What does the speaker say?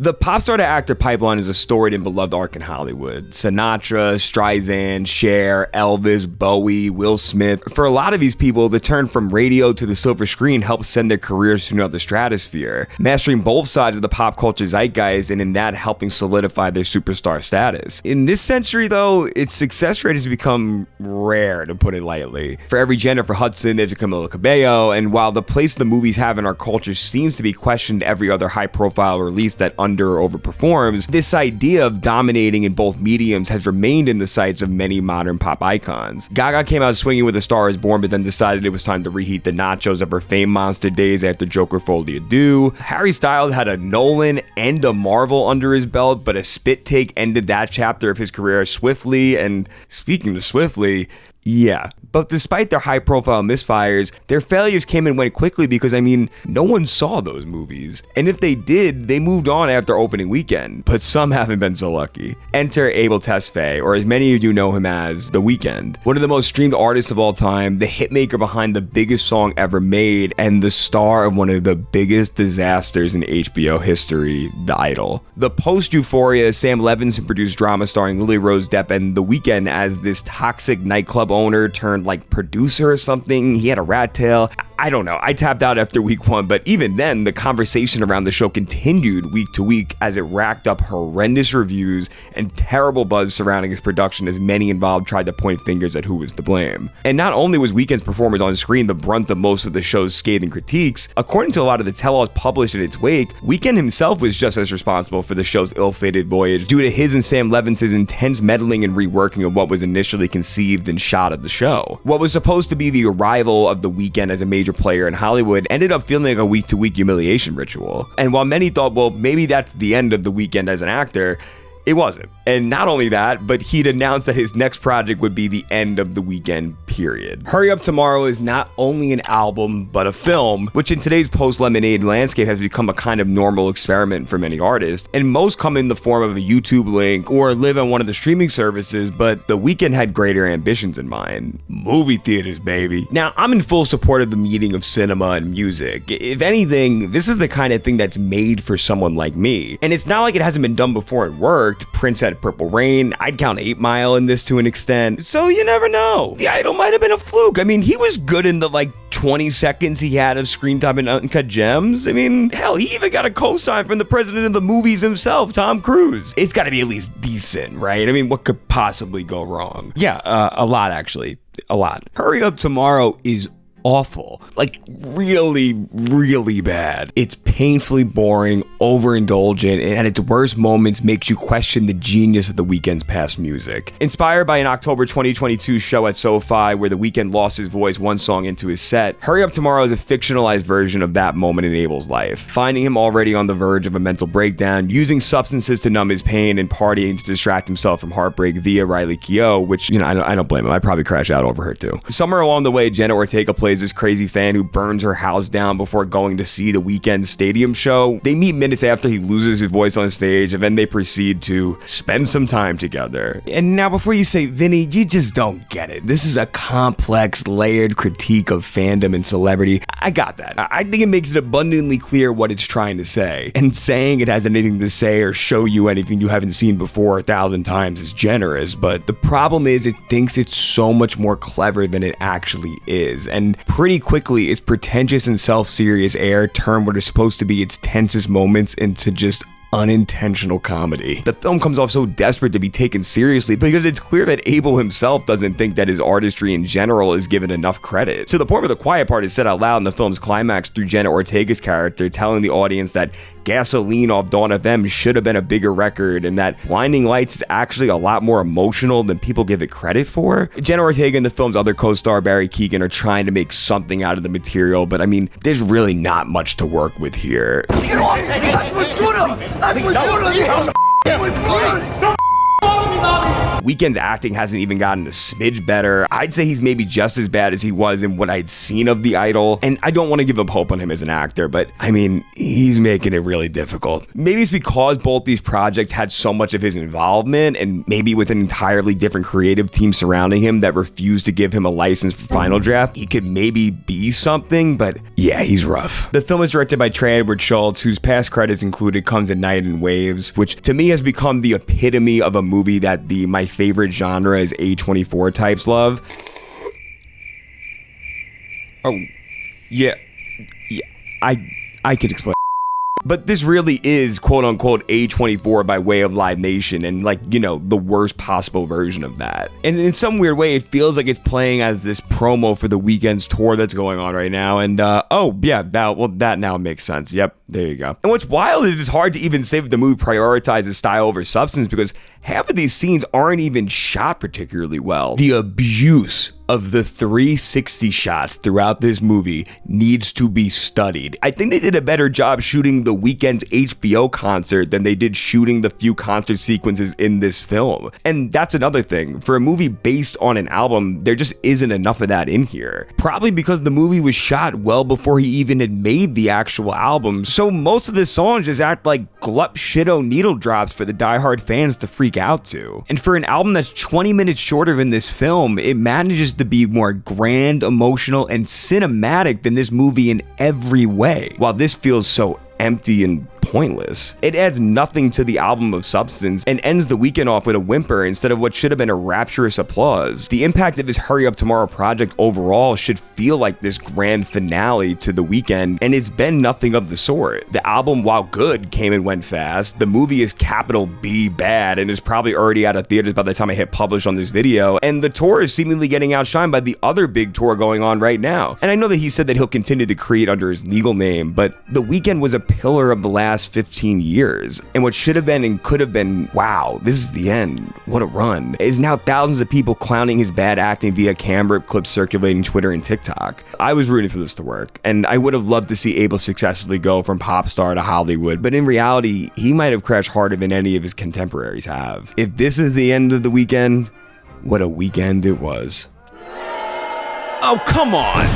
The pop star to actor pipeline is a storied and beloved arc in Hollywood. Sinatra, Streisand, Cher, Elvis, Bowie, Will Smith. For a lot of these people, the turn from radio to the silver screen helped send their careers to another stratosphere, mastering both sides of the pop culture zeitgeist and in that helping solidify their superstar status. In this century, though, its success rate has become rare, to put it lightly. For every Jennifer Hudson, there's a Camila Cabello, and while the place the movies have in our culture seems to be questioned every other high-profile release that under or overperforms, this idea of dominating in both mediums has remained in the sights of many modern pop icons. Gaga came out swinging with A Star Is Born, but then decided it was time to reheat the nachos of her fame monster days after Joker folded Anew. Harry Styles had a Nolan and a Marvel under his belt, but a spit take ended that chapter of his career swiftly, and speaking of swiftly, yeah. But despite their high-profile misfires, their failures came and went quickly because, no one saw those movies. And if they did, they moved on after opening weekend. But some haven't been so lucky. Enter Abel Tesfaye, or as many of you know him as, The Weeknd. One of the most streamed artists of all time, the hitmaker behind the biggest song ever made, and the star of one of the biggest disasters in HBO history, The Idol. The post-Euphoria, Sam Levinson produced drama starring Lily Rose Depp and The Weeknd as this toxic nightclub owner turned producer or something. He had a rat tail. I don't know. I tapped out after week one, but even then, the conversation around the show continued week to week as it racked up horrendous reviews and terrible buzz surrounding its production as many involved tried to point fingers at who was to blame. And not only was Weeknd's performance on screen the brunt of most of the show's scathing critiques, according to a lot of the tell-alls published in its wake, Weeknd himself was just as responsible for the show's ill-fated voyage due to his and Sam Levinson's intense meddling and reworking of what was initially conceived and shot of the show. What was supposed to be the arrival of The Weeknd as a major player in Hollywood ended up feeling like a week-to-week humiliation ritual. And while many thought, well, maybe that's the end of The Weeknd as an actor, it wasn't. And not only that, but he'd announced that his next project would be the end of The Weeknd, period. Hurry Up Tomorrow is not only an album, but a film, which in today's post-Lemonade landscape has become a kind of normal experiment for many artists. And most come in the form of a YouTube link or live on one of the streaming services, but The Weeknd had greater ambitions in mind. Movie theaters, baby. Now, I'm in full support of the meeting of cinema and music. If anything, this is the kind of thing that's made for someone like me. And it's not like it hasn't been done before and worked. Prince had Purple Rain. I'd count 8 Mile in this to an extent. So you never know. The Idol might have been a fluke. He was good in the 20 seconds he had of screen time in Uncut Gems. Hell, he even got a cosign from the president of the movies himself, Tom Cruise. It's got to be at least decent, right? What could possibly go wrong? Yeah, a lot actually. A lot. Hurry Up Tomorrow is awful. Really, really bad. It's painfully boring, overindulgent, and at its worst moments makes you question the genius of The Weeknd's past music. Inspired by an October 2022 show at SoFi where The Weeknd lost his voice one song into his set, Hurry Up Tomorrow is a fictionalized version of that moment in Abel's life. Finding him already on the verge of a mental breakdown, using substances to numb his pain, and partying to distract himself from heartbreak via Riley Keough, which, I don't blame him. I'd probably crash out over her too. Somewhere along the way, Jenna Oretga plays this crazy fan who burns her house down before going to see the Weeknd stadium show. They meet minutes after he loses his voice on stage, and then they proceed to spend some time together. And now before you say, Vinny, you just don't get it. This is a complex, layered critique of fandom and celebrity. I got that. I think it makes it abundantly clear what it's trying to say. And saying it has anything to say or show you anything you haven't seen before 1,000 times is generous, but the problem is it thinks it's so much more clever than it actually is. And pretty quickly, its pretentious and self-serious air turned what is supposed to be its tensest moments into just unintentional comedy. The film comes off so desperate to be taken seriously because it's clear that Abel himself doesn't think that his artistry in general is given enough credit. To the point where the quiet part is said out loud in the film's climax through Jenna Ortega's character telling the audience that Gasoline off Dawn FM should have been a bigger record and that Blinding Lights is actually a lot more emotional than people give it credit for. Jenna Ortega and the film's other co-star Barry Keoghan are trying to make something out of the material, but there's really not much to work with here. Get off! That's Maduro! That's Maduro! Weeknd's acting hasn't even gotten a smidge better. I'd say he's maybe just as bad as he was in what I'd seen of The Idol. And I don't want to give up hope on him as an actor, but I mean, he's making it really difficult. Maybe it's because both these projects had so much of his involvement, and maybe with an entirely different creative team surrounding him that refused to give him a license for Final Draft, he could maybe be something, but yeah, he's rough. The film is directed by Trey Edward Schultz, whose past credits included Comes at Night and Waves, which to me has become the epitome of a movie that the my favorite genre is A24 types love. Oh, yeah, I could explain. But this really is quote-unquote A24 by way of Live Nation, and like, you know, the worst possible version of that. And in some weird way, it feels like it's playing as this promo for the Weeknd's tour that's going on right now. And oh yeah, that now makes sense. Yep, there you go. And what's wild is it's hard to even say that the movie prioritizes style over substance, because half of these scenes aren't even shot particularly well. The abuse of the 360 shots throughout this movie needs to be studied. I think they did a better job shooting the Weeknd's HBO concert than they did shooting the few concert sequences in this film. And that's another thing. For a movie based on an album, there just isn't enough of that in here. Probably because the movie was shot well before he even had made the actual album. So most of the songs just act like glup shitto needle drops for the diehard fans to freak out to. And for an album that's 20 minutes shorter than this film, it manages to be more grand, emotional, and cinematic than this movie in every way. While this feels so empty and pointless, it adds nothing to the album of substance and ends the Weeknd off with a whimper instead of what should have been a rapturous applause. The impact of his Hurry Up Tomorrow project overall should feel like this grand finale to the Weeknd, and it's been nothing of the sort. The album, while good, came and went fast. The movie is capital B bad and is probably already out of theaters by the time I hit publish on this video, and the tour is seemingly getting outshined by the other big tour going on right now. And I know that he said that he'll continue to create under his legal name, but the Weeknd was a pillar of the last 15 years, and what should have been and could have been, wow, this is the end, what a run, is now thousands of people clowning his bad acting via camera clips circulating Twitter and TikTok. I was rooting for this to work, and I would have loved to see Abel successfully go from pop star to Hollywood, but in reality, he might have crashed harder than any of his contemporaries have. If this is the end of the Weeknd, what a weekend it was. Oh, come on!